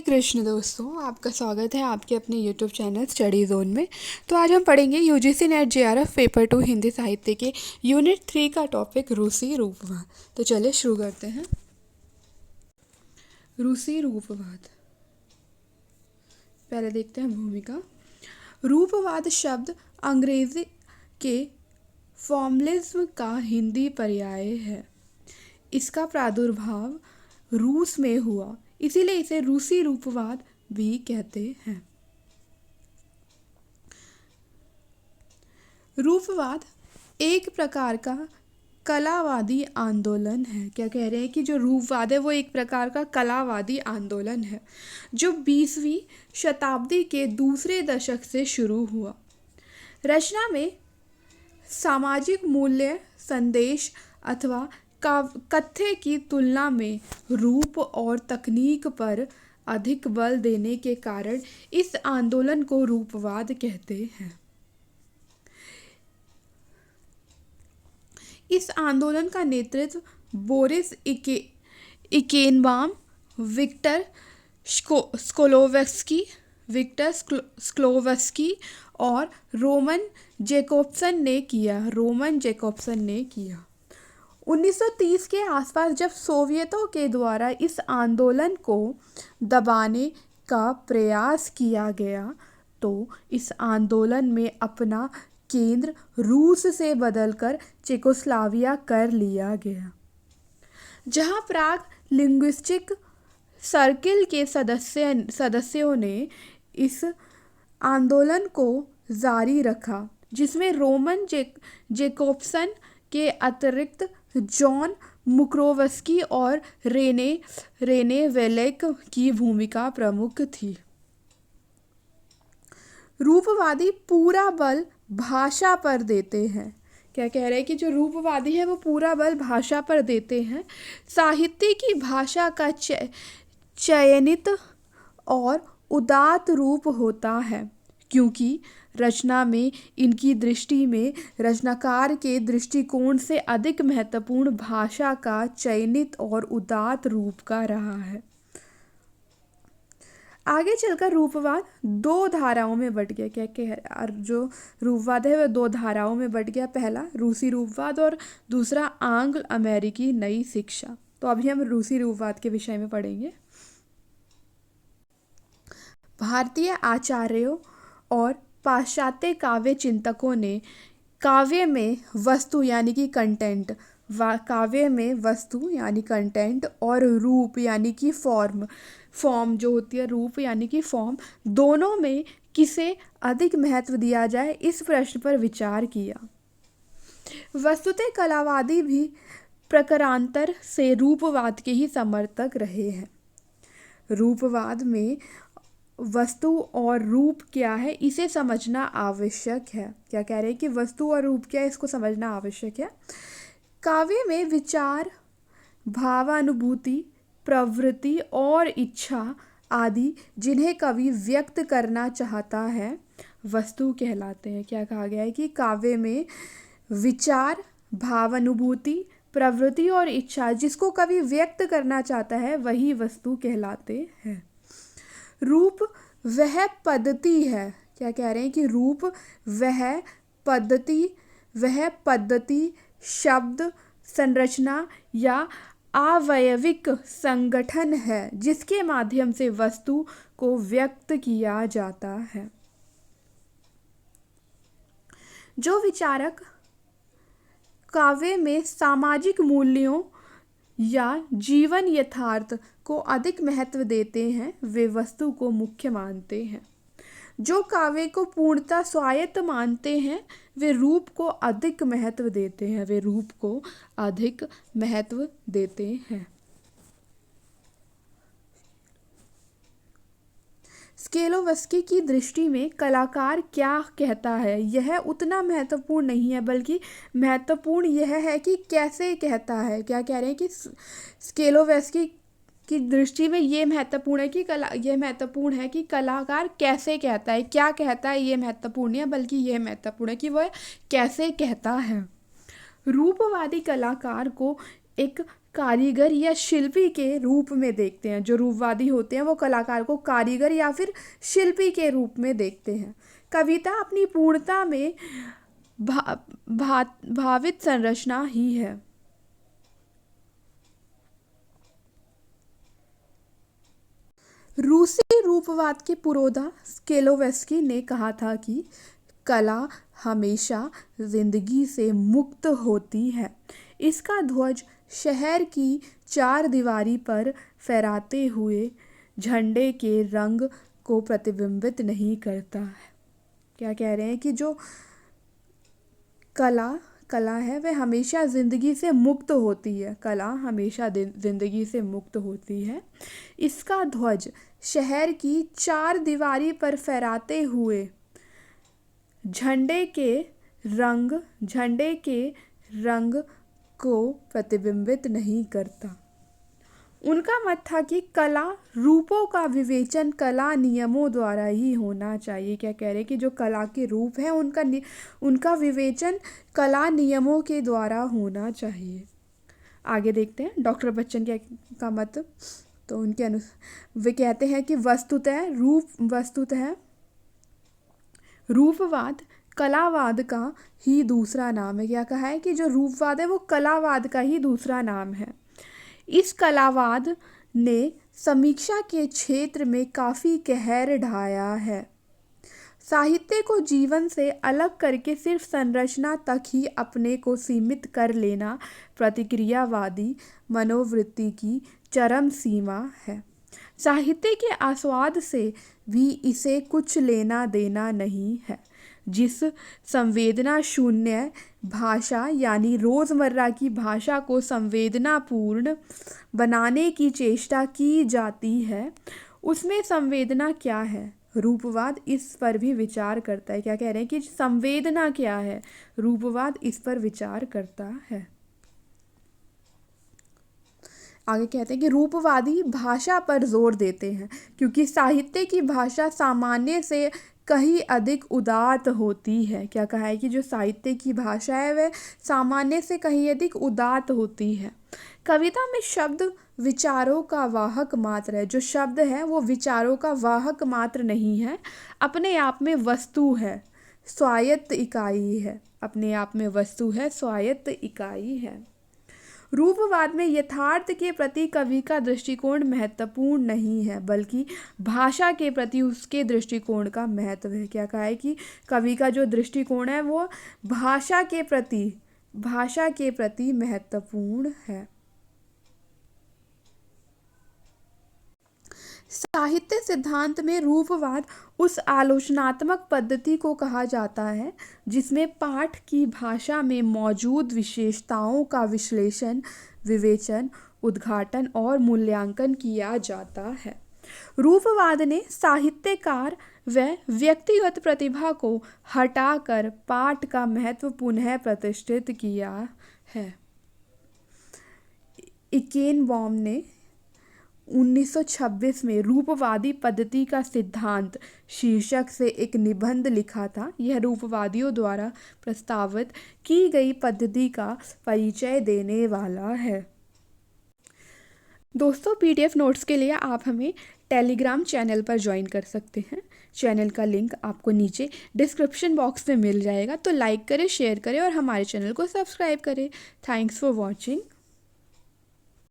कृष्ण दोस्तों, आपका स्वागत है आपके अपने यूट्यूब चैनल स्टडी जोन में। तो आज हम पढ़ेंगे UGC net JRF paper 2 Hindi साहित्य के यूनिट 3 का टॉपिक रूसी रूपवाद। तो चलिए शुरू करते हैं। रूसी रूपवाद, पहले देखते हैं भूमिका। रूपवाद शब्द अंग्रेजी के फॉर्मलिज्म का हिंदी पर्याय है। इसका प्रादुर्भाव रूस में हुआ, इसीलिए इसे रूसी रूपवाद भी कहते हैं। रूपवाद एक प्रकार का कलावादी आंदोलन है। क्या कह रहे हैं कि जो रूपवाद है वो एक प्रकार का कलावादी आंदोलन है जो 20वीं शताब्दी के दूसरे दशक से शुरू हुआ। रचना में सामाजिक मूल्य, संदेश अथवा कथ्य की तुलना में रूप और तकनीक पर अधिक बल देने के कारण इस आंदोलन को रूपवाद कहते हैं। इस आंदोलन का नेतृत्व बोरिस इकेनबाम, विक्टर स्क्लोवस्की और रोमन जेकोब्सन ने किया। 1930 के आसपास जब सोवियतों के द्वारा इस आंदोलन को दबाने का प्रयास किया गया तो इस आंदोलन में अपना केंद्र रूस से बदलकर चेकोस्लोवाकिया कर लिया गया, जहां प्राग लिंग्विस्टिक सर्किल के सदस्यों ने इस आंदोलन को जारी रखा, जिसमें रोमन जेकोब्सन के अतिरिक्त जॉन मुक्रोवस्की और रेने वेलेक की भूमिका प्रमुख थी। रूपवादी पूरा बल भाषा पर देते हैं। क्या कह रहे हैं कि जो रूपवादी है वो पूरा बल भाषा पर देते हैं। साहित्य की भाषा का चयनित और उदात्त रूप होता है, क्योंकि रचना में इनकी दृष्टि में रचनाकार के दृष्टिकोण से अधिक महत्वपूर्ण भाषा का चयनित और उदात्त रूप का रहा है। आगे चलकर रूपवाद दो धाराओं में बट गया। क्या कह जो रूपवाद है वह दो धाराओं में बट गया। पहला रूसी रूपवाद और दूसरा आंग्ल अमेरिकी नई शिक्षा। तो अभी हम रूसी रूपवाद के विषय में पढ़ेंगे। भारतीय आचार्यों और पाश्चात्य काव्य चिंतकों ने काव्य में वस्तु यानी कि कंटेंट और रूप यानी कि फॉर्म जो होती है, रूप यानी कि फॉर्म, दोनों में किसे अधिक महत्व दिया जाए, इस प्रश्न पर विचार किया। वस्तुतः कलावादी भी प्रकारांतर से रूपवाद के ही समर्थक रहे हैं। रूपवाद में वस्तु और रूप क्या है इसे समझना आवश्यक है। क्या कह रहे हैं कि वस्तु और रूप क्या है इसको समझना आवश्यक है। काव्य में विचार, भावानुभूति, प्रवृत्ति और इच्छा आदि जिन्हें कवि व्यक्त करना चाहता है वस्तु कहलाते हैं। क्या कहा गया है कि काव्य में विचार, भावानुभूति, प्रवृत्ति और इच्छा जिसको कवि व्यक्त करना चाहता है वही वस्तु कहलाते हैं। रूप वह पद्धति है। क्या कह रहे हैं कि रूप वह पद्धति, शब्द, संरचना या आवयविक संगठन है जिसके माध्यम से वस्तु को व्यक्त किया जाता है। जो विचारक काव्य में सामाजिक मूल्यों या जीवन यथार्थ को अधिक महत्व देते हैं वे वस्तु को मुख्य मानते हैं। जो काव्य को पूर्णतः स्वायत्त मानते हैं वे रूप को अधिक महत्व देते हैं। स्केलोवस्की की दृष्टि में कलाकार क्या कहता है यह उतना महत्वपूर्ण नहीं है, बल्कि महत्वपूर्ण यह है कि कैसे कहता है। क्या कह रहे हैं कि स्केलोवस्की की दृष्टि में ये महत्वपूर्ण है कि कलाकार कैसे कहता है, क्या कहता है ये महत्वपूर्ण है, बल्कि यह महत्वपूर्ण है कि वह कैसे कहता है। रूपवादी कलाकार को एक कारीगर या शिल्पी के रूप में देखते हैं। जो रूपवादी होते हैं वो कलाकार को कारीगर या फिर शिल्पी के रूप में देखते हैं। कविता अपनी पूर्णता में भावित संरचना ही है। रूसी रूपवाद के पुरोधा स्केलोवेस्की ने कहा था कि कला हमेशा जिंदगी से मुक्त होती है। इसका ध्वज शहर की चार दीवारी पर फहराते हुए झंडे के रंग को प्रतिबिंबित नहीं करता है। क्या कह रहे हैं कि जो कला है वह हमेशा ज़िंदगी से मुक्त होती है। कला हमेशा ज़िंदगी से मुक्त होती है। इसका ध्वज शहर की चार दीवारी पर फहराते हुए झंडे के रंग को प्रतिबिंबित नहीं करता। उनका मत था कि कला रूपों का विवेचन कला नियमों द्वारा ही होना चाहिए। क्या कह रहे हैं कि जो कला के रूप हैं उनका विवेचन कला नियमों के द्वारा होना चाहिए। आगे देखते हैं डॉक्टर बच्चन का मत। तो उनके अनुसार वे कहते हैं कि वस्तुतः रूपवाद कलावाद का ही दूसरा नाम है। क्या कहा है कि जो रूपवाद है वो कलावाद का ही दूसरा नाम है। इस कलावाद ने समीक्षा के क्षेत्र में काफ़ी कहर ढाया है। साहित्य को जीवन से अलग करके सिर्फ संरचना तक ही अपने को सीमित कर लेना प्रतिक्रियावादी मनोवृत्ति की चरम सीमा है। साहित्य के आस्वाद से भी इसे कुछ लेना देना नहीं है। जिस संवेदना शून्य भाषा यानी रोज़मर्रा की भाषा को संवेदनापूर्ण बनाने की चेष्टा की जाती है, उसमें संवेदना क्या है? रूपवाद इस पर भी विचार करता है। क्या कह रहे हैं कि संवेदना क्या है? रूपवाद इस पर विचार करता है। आगे कहते हैं कि रूपवादी भाषा पर जोर देते हैं क्योंकि साहित्य की भाषा सामान्य से कहीं अधिक उदात्त होती है। क्या कहा है कि जो साहित्य की भाषा है वह सामान्य से कहीं अधिक उदात्त होती है। कविता में शब्द विचारों का वाहक मात्र है। जो शब्द है वो विचारों का वाहक मात्र नहीं है, अपने आप में वस्तु है, स्वायत्त इकाई है। अपने आप में वस्तु है, स्वायत्त इकाई है। रूपवाद में यथार्थ के प्रति कवि का दृष्टिकोण महत्वपूर्ण नहीं है बल्कि भाषा के प्रति उसके दृष्टिकोण का महत्व है। क्या कहा है कि कवि का जो दृष्टिकोण है वो भाषा के प्रति महत्वपूर्ण है। साहित्य सिद्धांत में रूपवाद उस आलोचनात्मक पद्धति को कहा जाता है जिसमें पाठ की भाषा में मौजूद विशेषताओं का विश्लेषण, विवेचन, उद्घाटन और मूल्यांकन किया जाता है। रूपवाद ने साहित्यकार व व्यक्तिगत प्रतिभा को हटाकर पाठ का महत्व पुनः प्रतिष्ठित किया है। इकेनबॉम ने 1926 में रूपवादी पद्धति का सिद्धांत शीर्षक से एक निबंध लिखा था। यह रूपवादियों द्वारा प्रस्तावित की गई पद्धति का परिचय देने वाला है। दोस्तों, PDF नोट्स के लिए आप हमें टेलीग्राम चैनल पर ज्वाइन कर सकते हैं। चैनल का लिंक आपको नीचे डिस्क्रिप्शन बॉक्स में मिल जाएगा। तो लाइक करें, शेयर करें और हमारे चैनल को सब्सक्राइब करें। Thanks for watching.